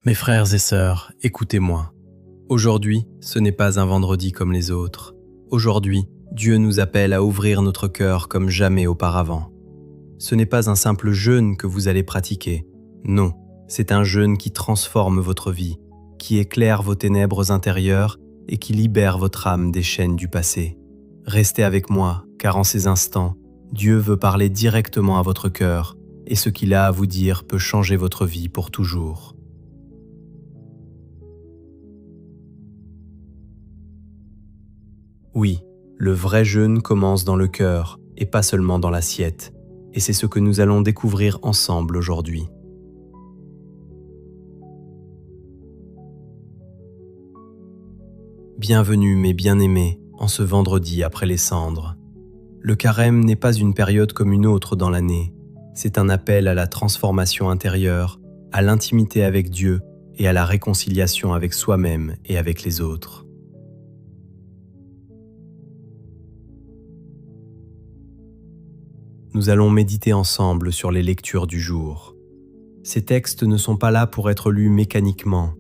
Mes frères et sœurs, écoutez-moi. Aujourd'hui, ce n'est pas un vendredi comme les autres. Aujourd'hui, Dieu nous appelle à ouvrir notre cœur comme jamais auparavant. Ce n'est pas un simple jeûne que vous allez pratiquer. Non, c'est un jeûne qui transforme votre vie, qui éclaire vos ténèbres intérieures et qui libère votre âme des chaînes du passé. Restez avec moi, car en ces instants, Dieu veut parler directement à votre cœur et ce qu'il a à vous dire peut changer votre vie pour toujours. Oui, le vrai jeûne commence dans le cœur et pas seulement dans l'assiette, et c'est ce que nous allons découvrir ensemble aujourd'hui. Bienvenue mes bien-aimés en ce vendredi après les cendres. Le carême n'est pas une période comme une autre dans l'année, c'est un appel à la transformation intérieure, à l'intimité avec Dieu et à la réconciliation avec soi-même et avec les autres. Nous allons méditer ensemble sur les lectures du jour. Ces textes ne sont pas là pour être lus mécaniquement.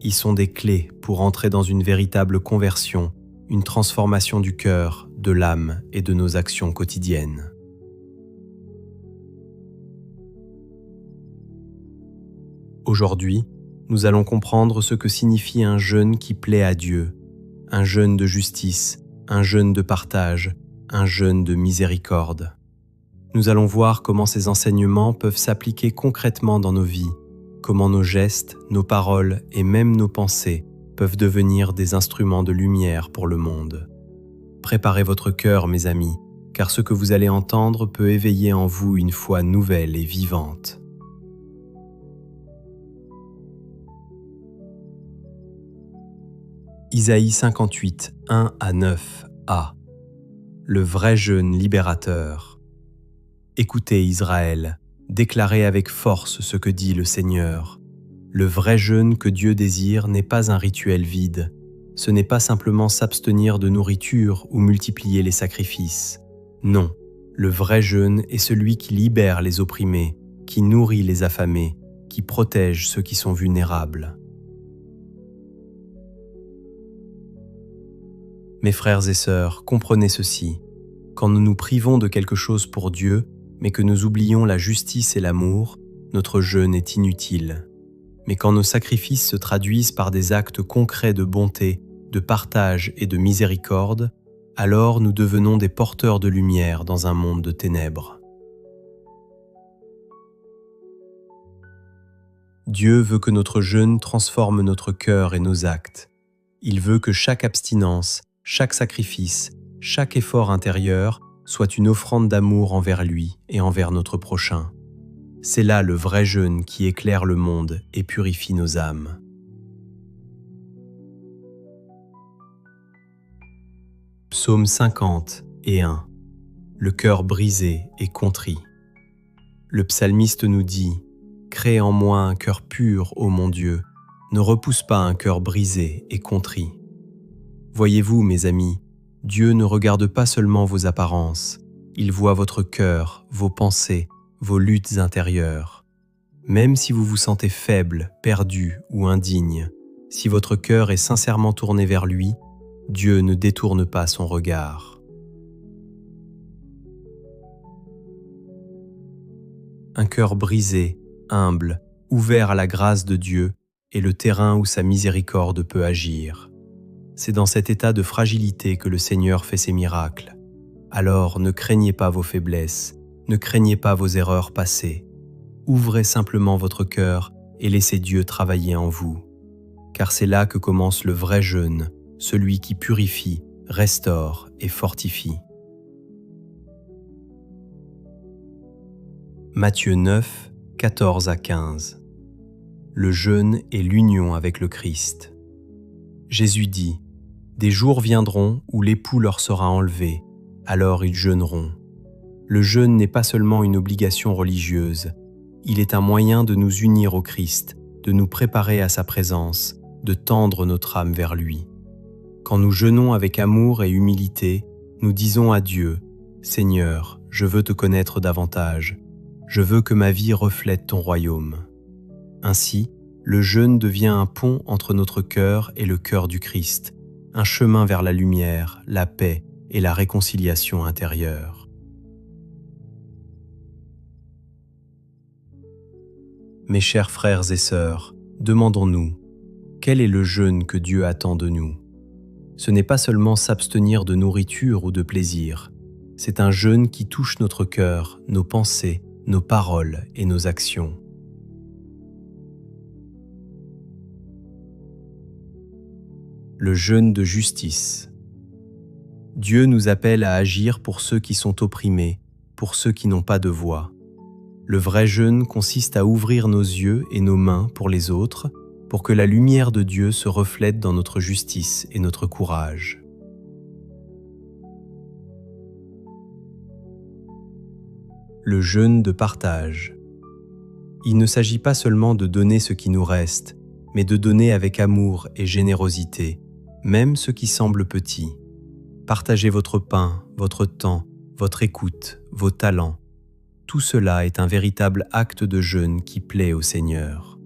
Ils sont des clés pour entrer dans une véritable conversion, une transformation du cœur, de l'âme et de nos actions quotidiennes. Aujourd'hui, nous allons comprendre ce que signifie un jeûne qui plaît à Dieu, un jeûne de justice, un jeûne de partage, un jeûne de miséricorde. Nous allons voir comment ces enseignements peuvent s'appliquer concrètement dans nos vies, comment nos gestes, nos paroles et même nos pensées peuvent devenir des instruments de lumière pour le monde. Préparez votre cœur, mes amis, car ce que vous allez entendre peut éveiller en vous une foi nouvelle et vivante. Isaïe 58, 1 à 9a. Le vrai jeûne libérateur. Écoutez Israël, déclarez avec force ce que dit le Seigneur. Le vrai jeûne que Dieu désire n'est pas un rituel vide. Ce n'est pas simplement s'abstenir de nourriture ou multiplier les sacrifices. Non, le vrai jeûne est celui qui libère les opprimés, qui nourrit les affamés, qui protège ceux qui sont vulnérables. Mes frères et sœurs, comprenez ceci. Quand nous nous privons de quelque chose pour Dieu, mais que nous oublions la justice et l'amour, notre jeûne est inutile. Mais quand nos sacrifices se traduisent par des actes concrets de bonté, de partage et de miséricorde, alors nous devenons des porteurs de lumière dans un monde de ténèbres. Dieu veut que notre jeûne transforme notre cœur et nos actes. Il veut que chaque abstinence, chaque sacrifice, chaque effort intérieur soit une offrande d'amour envers lui et envers notre prochain. C'est là le vrai jeûne qui éclaire le monde et purifie nos âmes. Psaume 50 et 1. Le cœur brisé et contrit. Le psalmiste nous dit « Crée en moi un cœur pur, ô mon Dieu, ne repousse pas un cœur brisé et contrit. » Voyez-vous, mes amis, Dieu ne regarde pas seulement vos apparences, il voit votre cœur, vos pensées, vos luttes intérieures. Même si vous vous sentez faible, perdu ou indigne, si votre cœur est sincèrement tourné vers lui, Dieu ne détourne pas son regard. Un cœur brisé, humble, ouvert à la grâce de Dieu est le terrain où sa miséricorde peut agir. C'est dans cet état de fragilité que le Seigneur fait ses miracles. Alors ne craignez pas vos faiblesses, ne craignez pas vos erreurs passées. Ouvrez simplement votre cœur et laissez Dieu travailler en vous. Car c'est là que commence le vrai jeûne, celui qui purifie, restaure et fortifie. Matthieu 9, 14 à 15. Le jeûne et l'union avec le Christ. Jésus dit « Des jours viendront où l'époux leur sera enlevé, alors ils jeûneront. » Le jeûne n'est pas seulement une obligation religieuse, il est un moyen de nous unir au Christ, de nous préparer à sa présence, de tendre notre âme vers lui. Quand nous jeûnons avec amour et humilité, nous disons à Dieu « Seigneur, je veux te connaître davantage, je veux que ma vie reflète ton royaume. » Ainsi, Le jeûne devient un pont entre notre cœur et le cœur du Christ, un chemin vers la lumière, la paix et la réconciliation intérieure. Mes chers frères et sœurs, demandons-nous, quel est le jeûne que Dieu attend de nous? Ce n'est pas seulement s'abstenir de nourriture ou de plaisir, c'est un jeûne qui touche notre cœur, nos pensées, nos paroles et nos actions. Le jeûne de justice. Dieu nous appelle à agir pour ceux qui sont opprimés, pour ceux qui n'ont pas de voix. Le vrai jeûne consiste à ouvrir nos yeux et nos mains pour les autres, pour que la lumière de Dieu se reflète dans notre justice et notre courage. Le jeûne de partage. Il ne s'agit pas seulement de donner ce qui nous reste, mais de donner avec amour et générosité, même ce qui semble petit. Partagez votre pain, votre temps, votre écoute, vos talents. Tout cela est un véritable acte de jeûne qui plaît au Seigneur.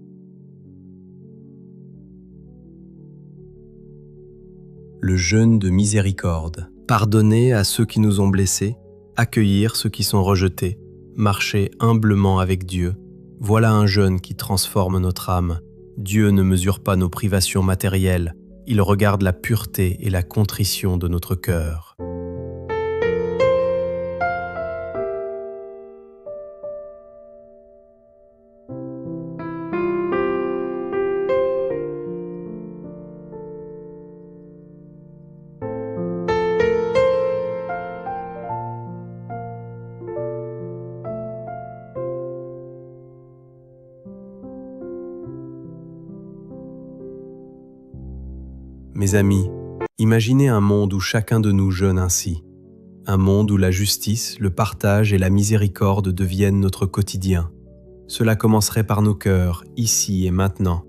Le jeûne de miséricorde. Pardonner à ceux qui nous ont blessés, accueillir ceux qui sont rejetés, marcher humblement avec Dieu. Voilà un jeûne qui transforme notre âme. Dieu ne mesure pas nos privations matérielles, il regarde la pureté et la contrition de notre cœur. Mes amis, imaginez un monde où chacun de nous jeûne ainsi. Un monde où la justice, le partage et la miséricorde deviennent notre quotidien. Cela commencerait par nos cœurs, ici et maintenant.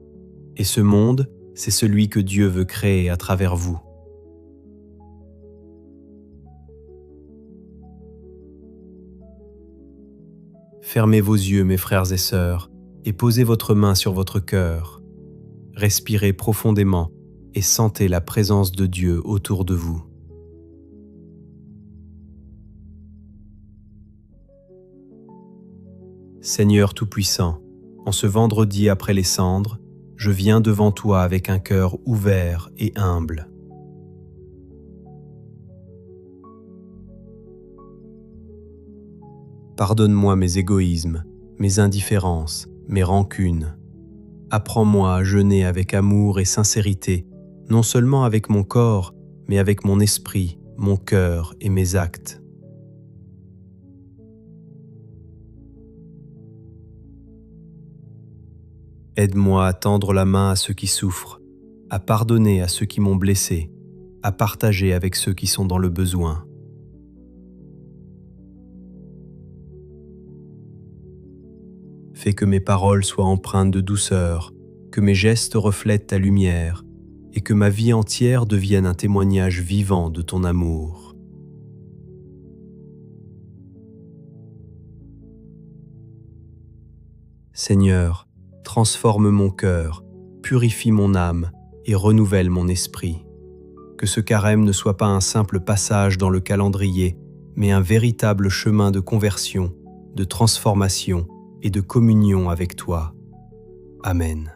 Et ce monde, c'est celui que Dieu veut créer à travers vous. Fermez vos yeux, mes frères et sœurs, et posez votre main sur votre cœur. Respirez profondément et sentez la présence de Dieu autour de vous. Seigneur Tout-Puissant, en ce vendredi après les cendres, je viens devant toi avec un cœur ouvert et humble. Pardonne-moi mes égoïsmes, mes indifférences, mes rancunes. Apprends-moi à jeûner avec amour et sincérité, non seulement avec mon corps, mais avec mon esprit, mon cœur et mes actes. Aide-moi à tendre la main à ceux qui souffrent, à pardonner à ceux qui m'ont blessé, à partager avec ceux qui sont dans le besoin. Fais que mes paroles soient empreintes de douceur, que mes gestes reflètent ta lumière, et que ma vie entière devienne un témoignage vivant de ton amour. Seigneur, transforme mon cœur, purifie mon âme et renouvelle mon esprit. Que ce carême ne soit pas un simple passage dans le calendrier, mais un véritable chemin de conversion, de transformation et de communion avec toi. Amen.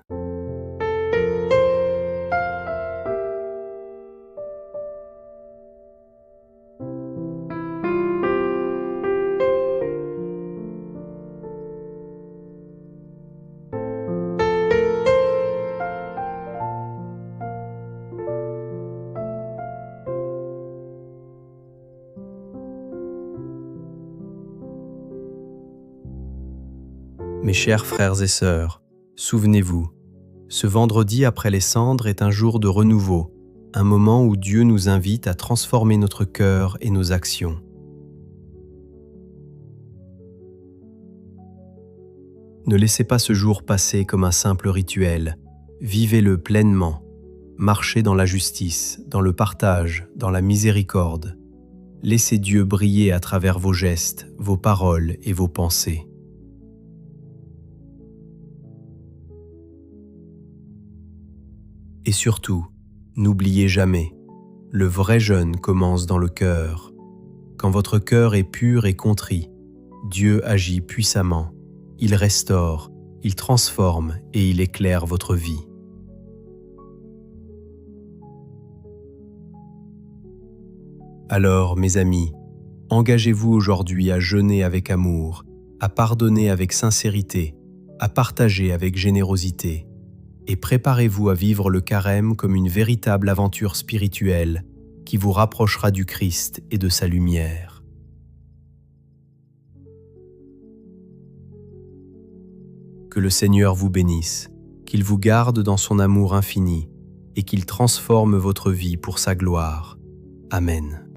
Mes chers frères et sœurs, souvenez-vous, ce vendredi après les cendres est un jour de renouveau, un moment où Dieu nous invite à transformer notre cœur et nos actions. Ne laissez pas ce jour passer comme un simple rituel, vivez-le pleinement, marchez dans la justice, dans le partage, dans la miséricorde. Laissez Dieu briller à travers vos gestes, vos paroles et vos pensées. Et surtout, n'oubliez jamais, le vrai jeûne commence dans le cœur. Quand votre cœur est pur et contrit, Dieu agit puissamment, il restaure, il transforme et il éclaire votre vie. Alors, mes amis, engagez-vous aujourd'hui à jeûner avec amour, à pardonner avec sincérité, à partager avec générosité, et préparez-vous à vivre le carême comme une véritable aventure spirituelle qui vous rapprochera du Christ et de sa lumière. Que le Seigneur vous bénisse, qu'il vous garde dans son amour infini et qu'il transforme votre vie pour sa gloire. Amen.